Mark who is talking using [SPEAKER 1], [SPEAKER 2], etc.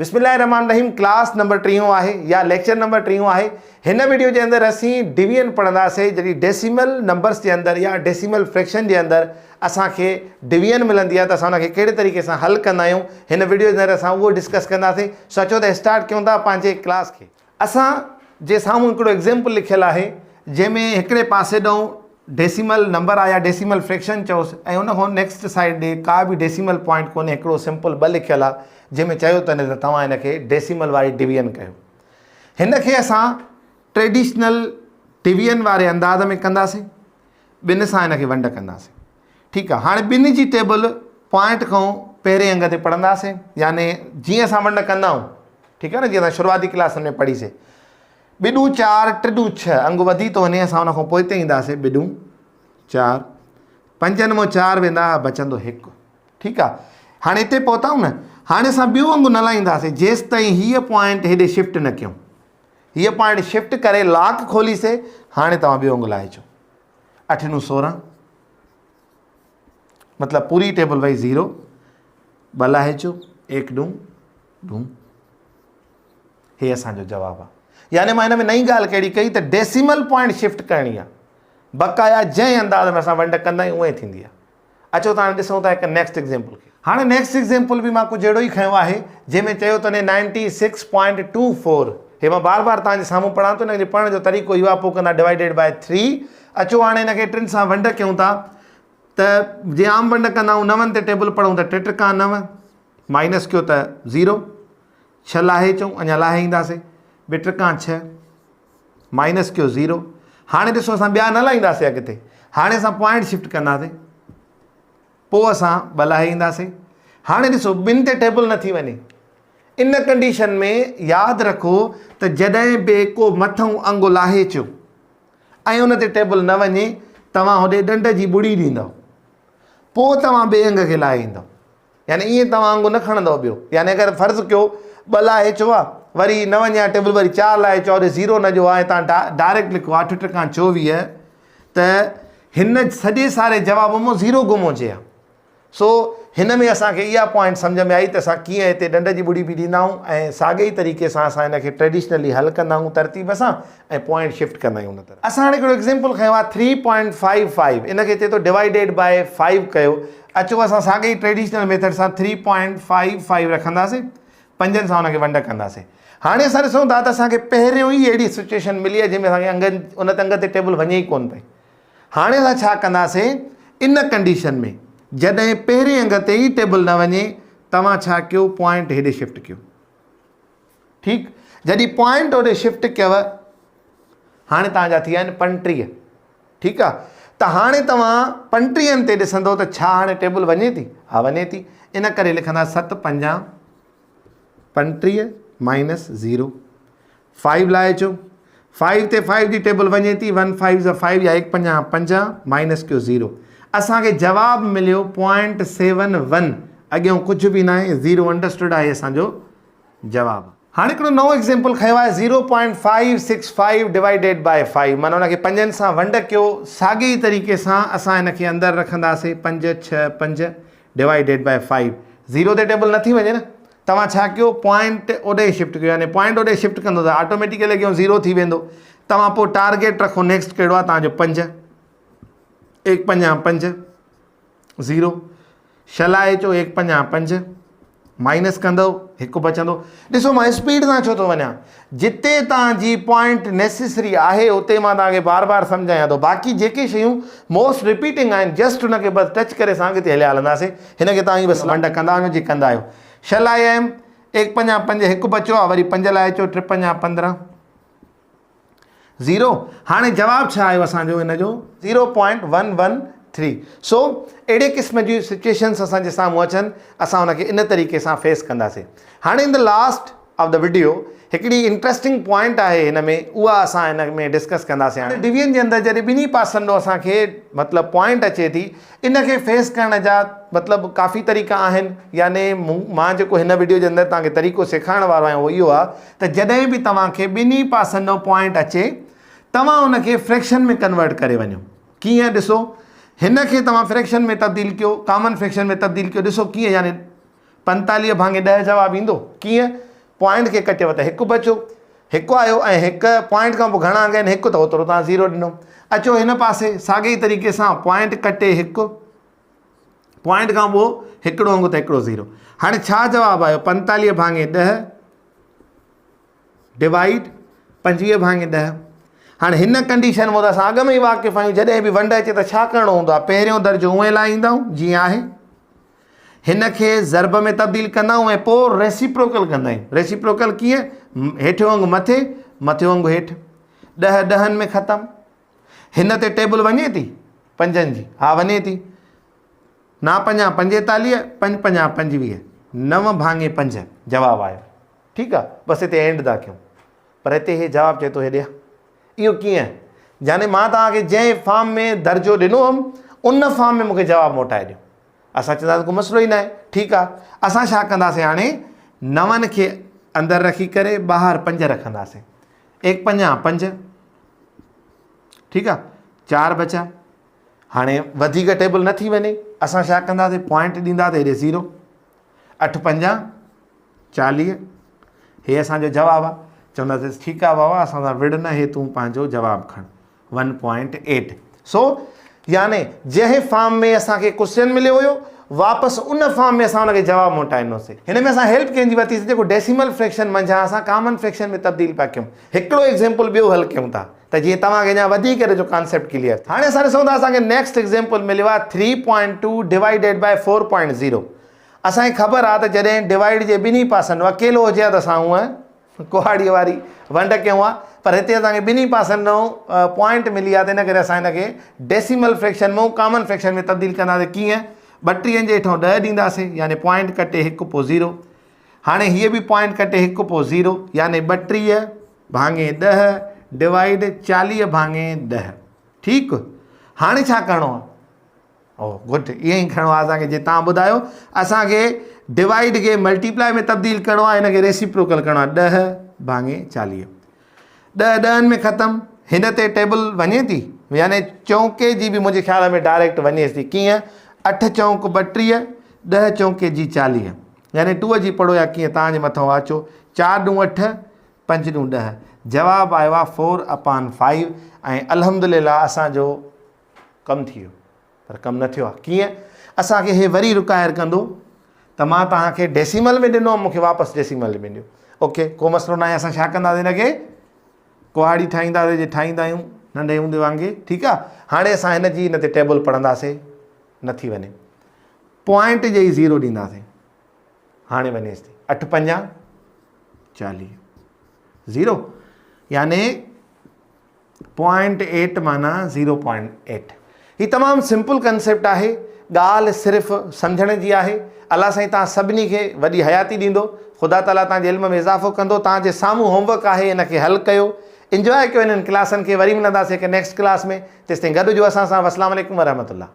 [SPEAKER 1] बिस्मिल्लाहिर्रहमानिर्रहीम class number 3 आहे या लेक्चर नंबर 3 आहे। हिन वीडियो के अंदर असीं डिवीजन पढ़ंदासीं जॾहिं डेसिमल नंबर्स के अंदर या डेसिमल फ्रैक्शन के अंदर असांखे डिवीजन मिलंदी आहे त असां उनखे कहिड़े तरीक़े सां हल कंदा आहियूं। हिन वीडियो के अंदर असां उहो डिस्कस कंदासीं। सोचो त स्टार्ट कयूं था पंहिंजे क्लास खे। असां जे साम्हूं हिकिड़ो एग्ज़ाम्पल लिखियलु आहे जंहिंमें हिकिड़े पासे ॾांहुं डेसिमल नंबर आहे या डेसिमल फ्रैक्शन चयोसि ऐं उन खां नेक्स्ट साइड ॾे का बि डेसिमल पॉइंट कोन्हे, हिकिड़ो सिंपल 2 लिखियलु आहे जंहिंमें चयो त तव्हां हिनखे डेसिमल वारी डिवीजन कयो। हिनखे असां ट्रेडिशनल डिवीजन वारे अंदाज़ में कंदासीं, ॿिनि सां हिनखे वंड कंदासीं। ठीकु आहे, हाणे ॿिनि जी टेबल पॉइंट खां पहिरें अंग ते पढ़ंदासीं, यानी जीअं असां वंड कंदा आहियूं। ठीकु आहे न, जीअं असां शुरूआती क्लासनि में पढ़ीसीं 2 4 3 6 अंग वधी थो वञे, असां हुन खां पोइ हिते ईंदासीं 2 4 5 मां 4 वेंदा बचंदो 1। ठीकु आहे, हाणे हिते पहुताऊं न, हाणे असां ॿियो अंगु न लाहींदासीं जेसि ताईं हीअ पॉइंट हेॾे शिफ्ट न कयूं। हीअ पॉइंट शिफ्ट करे लॉक खोलीसीं। हाणे तव्हां ॿियो अंगु लाहे अचो। 8 9 16 मतिलबु पूरी टेबल वई 0, 2 लाहे अचो 1 2 2। हे असांजो जवाबु आहे। यानी मां हिन में नई ॻाल्हि कहिड़ी कई त डेसिमल पॉइंट शिफ्ट करणी आहे, बक़ाया जंहिं अंदाज़ में असां वंड कंदा आहियूं उहा ई थींदी आहे। अचो त हाणे ॾिसूं था हिकु नेक्स्ट एग्ज़ाम्पल खे। हाणे नेक्स्ट एग्ज़ाम्पल बि मां कुझु अहिड़ो ई खयो आहे जंहिंमें चयो त 96.24। हे मां बार बार तव्हांजे साम्हूं पढ़ां थो, हिनजे पढ़ण जो तरीक़ो इहो आहे, पोइ कंदा डिवाइडेड बाय 3। अचो हाणे हिनखे 3 सां वंड कयूं था त जीअं आम वंड कंदा आहियूं 9 ते टेबल पढ़ूं त 3 × 9 माइनस कयो त 0, 6 लाहे अचूं, अञा लाहे ईंदासीं 2 × 6 माइनस कयो 0। हाणे ॾिसो असां ॿिया न लाहींदासीं अॻिते, हाणे असां पॉइंट शिफ्ट कंदासीं, पोइ असां 2 लाहे ईंदासीं। हाणे ॾिसो ॿिनि ते टेबल न थी वञे। इन कंडीशन में यादि रखो त जॾहिं बि को मथां अंगु लाहे अचो ऐं उन ते टेबल न वञे, तव्हां होॾे ॾंड जी ॿुड़ी ॾींदव, पोइ तव्हां ॿिए अंग खे लाहे ईंदव। यानी ईअं तव्हां अंगु न खणंदव ॿियो। यानी अगरि फ़र्ज़ु कयो 2 लाहे अचो आहे, वरी न वञे टेबल, वरी 4 लाहे अचो, वरी 0 न जो आहे, तव्हां डायरेक्ट लिखो 8 × 24 त हिन सॼे सारे जवाब मां 0 गुम हुजे आहे। सो हिन में असांखे इहा पॉइंट सम्झ में आई त असां कीअं हिते ॾंड जी ॿुड़ी बि ॾींदा आहियूं ऐं साॻे ई तरीक़े सां असां हिनखे ट्रेडिशनली हल कंदा आहियूं तरतीब सां ऐं पॉइंट शिफ्ट कंदा आहियूं। उन तरह असां हाणे हिकिड़ो एग्ज़ाम्पल खयो आहे 3.55। इनखे चए थो डिवाइडेड बाय 5 कयो। अचो असां साॻे ई ट्रेडिशनल मेथड सां 3.55 रखंदासीं, 5 सां हुनखे वंड कंदासीं। हाणे असां ॾिसूं था त असांखे पहिरियों ई अहिड़ी सिचुएशन मिली आहे जंहिंमें असांखे अंगनि उन अंग ते टेबल वञे ई कोन पई। हाणे असां छा कंदासीं, इन कंडीशन में जॾहिं पहिरें अंग ते ई टेबल न वञे, तव्हां छा कयो, पॉइंट हेॾे शिफ्ट कयो। ठीकु, जॾहिं पॉइंट होॾे शिफ्ट कयव, हाणे तव्हांजा थी विया आहिनि 35। ठीकु आहे, त हाणे तव्हां 35 ते ॾिसंदो त छा हाणे टेबल वञे थी? हा वञे थी। इन करे लिखंदा 7 5 35 माइनस 0। 5 लाहे अचो, 5 ते 5 जी टेबल वञे थी, 1 5 5 या 1 5 5 माइनस कयो 0। असांखे जवाबु मिलियो 0.71। अॻियां कुझु बि न आहे, 0 अंडरस्टूड आहे असांजो जवाबु। हाणे हिकिड़ो नओं एग्ज़ाम्पल खयो आहे 0.565 डिवाइडेड बाय 5। माना हुनखे 5 सां वंड कयो। साॻे ई तरीक़े सां असां हिनखे अंदरि रखंदासीं 5 6 5 डिवाइडेड बाय 5। 0 ते टेबल न थी वञे न, तव्हां छा कयो, पॉइंट ओॾे शिफ्ट कयो। यानी पॉइंट ओॾे शिफ्ट कंदो त ऑटोमेटिकली अॻियां 0 थी वेंदो। तव्हां पोइ टारगेट रखो, नेक्स्ट कहिड़ो आहे तव्हांजो 5, 1 5 5 0। 6 लाहे अचो, 1 5 5 माइनस कंदव, 1 बचंदो। ॾिसो मां स्पीड सां छो थो वञा, जिते तव्हांजी पॉइंट नेसेसरी आहे उते मां तव्हांखे बार बार सम्झायां थो। बाक़ी जेके शयूं मोस्ट रिपीटिंग आहिनि, जस्ट हुनखे बसि टच करे असां अॻिते हलिया हलंदासीं। हिनखे तव्हां बसि वंड कंदा वञो जीअं कंदा आहियो। 6 लाहे आयमि, 1 5 5 1 बचियो आहे, वरी 5 लाहे अचो, 3 5 15 0। हाणे जवाबु छा आयो असांजो हिनजो 0.113। सो अहिड़े क़िस्म जी सिचुएशन्स असांजे साम्हूं अचनि, असां हुनखे इन तरीक़े सां फेस कंदासीं। हाणे in the last of the video हिकिड़ी इंट्रस्टिंग पॉइंट आहे हिन में, उहा असां हिन में डिस्कस कंदासीं। हाणे डिवीजन जे अंदरि जॾहिं ॿिन्ही पासनि ॾों असांखे मतिलबु पॉइंट अचे थी, इनखे फेस करण जा मतिलबु काफ़ी तरीक़ा आहिनि। यानी मां जेको हिन वीडियो जे अंदरि तव्हांखे तरीक़ो सेखारण वारो आहियां उहो इहो आहे त जॾहिं बि तव्हांखे ॿिन्ही पासनि ॾों पॉइंट अचे, तव्हां हुनखे फ्रैक्शन में कन्वर्ट करे वञो। कीअं? ॾिसो, हिनखे तव्हां फ्रैक्शन में तब्दील कयो, कॉमन फ्रैक्शन में तब्दील कयो। ॾिसो कीअं, यानी 45 भाङे 10 जवाबु ईंदो। कीअं? पॉइंट खे कटियव त हिकु बचो, हिकु आयो ऐं हिकु पॉइंट खां पोइ घणा अङ आहिनि हिकु, त ओतिरो तव्हां 0 ॾिनो। अचो हिन पासे साॻे ई तरीक़े सां पॉइंट कटे हिकु, पॉइंट खां पोइ हिकिड़ो अंग त हिकिड़ो 0। हाणे छा जवाबु आयो? 45 भाङे 10 डिवाइड 25 भाङे 10। हाणे हिन कंडीशन में त असां अॻ में ई वाक़िफ़ आहियूं, जॾहिं बि वंड अचे त छा करिणो हूंदो आहे? पहिरियों दर्जो उहे लाहींदा आहियूं जीअं आहे, हिन खे ज़र्ब में तब्दील कंदा आहियूं ऐं पोइ रेसिप्रोकल कंदा आहियूं। रेसिप्रोकल कीअं? हेठियों अंग मथे, मथियों अंग हेठि, 10 10 में ख़तमु। हिन ते टेबल वञे थी पंजनि जी? हा वञे थी। ना 50 45, 5 50 25, 9 भाङे 5 जवाबु आयो। ठीकु आहे, बसि हिते एंड था कयूं। पर हिते हे जवाबु चए थो हेॾे इहो कीअं? यानी मां तव्हांखे जंहिं फॉर्म में दर्जो ॾिनो हुउमि उन फॉर्म में मूंखे जवाबु मोटाए ॾियो। असां चवंदासीं को मसइलो ई न आहे। ठीकु आहे, असां छा कंदासीं? हाणे 9 खे अंदरि रखी करे ॿाहिरि 5 रखंदासीं। 1 5 5, ठीकु आहे, 4 बचा। हाणे वधीक टेबल न थी वञे, असां छा कंदासीं? पॉइंट ॾींदासीं हेॾे 0, 8 5 40, हे असांजो जवाबु आहे। चवंदासीं ठीकु आहे बाबा, असां सां विड़ न, हे तूं पंहिंजो जवाबु खण 1.8। सो यानी जंहिं फॉर्म में असांखे क्वेश्चन मिलियो हुयो वापसि उन फॉर्म में असां हुनखे जवाबु मोटाईंदासीं। हिन में असां हेल्प कंहिंजी वरितीसीं जेको डेसिमल फ्रैक्शन मंझां असां कॉमन फ्रैक्शन में तब्दील पिया कयूं। हिकिड़ो एग्ज़ाम्पल ॿियो हल कयूं था त जीअं तव्हांखे अञा वधी करे जो कॉन्सेप्ट क्लियर। हाणे असां ॾिसूं था असांखे नेक्स्ट एग्ज़ाम्पल मिलियो आहे 3.2 डिवाइडेड बाय 4.0। असांखे ख़बर आहे त जॾहिं डिवाइड जे ॿिन्ही पासनि अकेलो हुजे त असां हूअं कुहाड़ीअ वारी वंड कयूं आहे, पर हिते असांखे ॿिन्ही पासनि जो पॉइंट मिली आहे, त इन करे असां हिनखे डेसिमल फ्रैक्शन में कॉमन फ्रैक्शन में तब्दील कंदासीं। कीअं? 32 जे हेठां 10 ॾींदासीं, यानी पॉइंट कटे 1 पोइ 0। हाणे हीअ बि पॉइंट कटे 1 पोइ 0, यानी 32 भाङे 10 डिवाइड 40 भाङे 10। ठीकु, हाणे छा करिणो आहे? ओ गुड, ईअं ई खणो आहे असांखे। जीअं तव्हां ॿुधायो असांखे डिवाइड खे मल्टीप्लाई में तब्दील करिणो आहे, हिनखे रेसिप्रोकल करिणो आहे। 10 भाङे 40, 10 10 में ख़तमु। हिन ते टेबल वञे थी, यानी चौके जी बि मुंहिंजे ख्याल में डायरेक्ट वञे थी। कीअं? 8 चौंक 32, 10 चौके जी 40, यानी 2 जी पढ़ो या कीअं तव्हांजे मथां अचो। 4 ॾूं 8, 5 ॾूं 10, जवाबु आयो आहे 4/5। ऐं अल्हम्दुलिल्लाह असांजो कमु थी वियो, पर कमु न थियो आहे। कीअं? असांखे हे वरी रिक्वायर कंदो त मां तव्हांखे डेसिमल में ॾिनो, मूंखे वापसि डेसिमल में ॾियो। ओके, को मसइलो न आहे। असां छा कंदासीं? हिनखे कुहाड़ी ठाहींदासीं, जे ठाहींदा आहियूं नंढे हूंदे वांगुरु। ठीकु आहे, हाणे असां हिन जी हिन ते टेबल पढ़ंदासीं, न थी वञे, पॉइंट जे ई 0 ॾींदासीं। हाणे वञेसि थी 8 5 40 0, यानी 0.8 माना 0.8। ही तमामु सिंपल कंसेप्ट आहे, ॻाल्हि सिर्फ़ु सम्झण जी आहे। अलाह साईं तव्हां सभिनी खे वॾी हयाती ॾींदो, ख़ुदा ताला तव्हांजे इल्म में इज़ाफ़ो कंदो। तव्हांजे साम्हूं होमवर्क आहे, हिनखे हल कयो, इंजॉय कयो हिननि क्लासनि खे। वरी मिलंदासीं हिकु नेक्स्ट क्लास में, तेसिताईं गॾु जो असां सां। अस्सलामु अलैकुम वरहमतुल्लाह।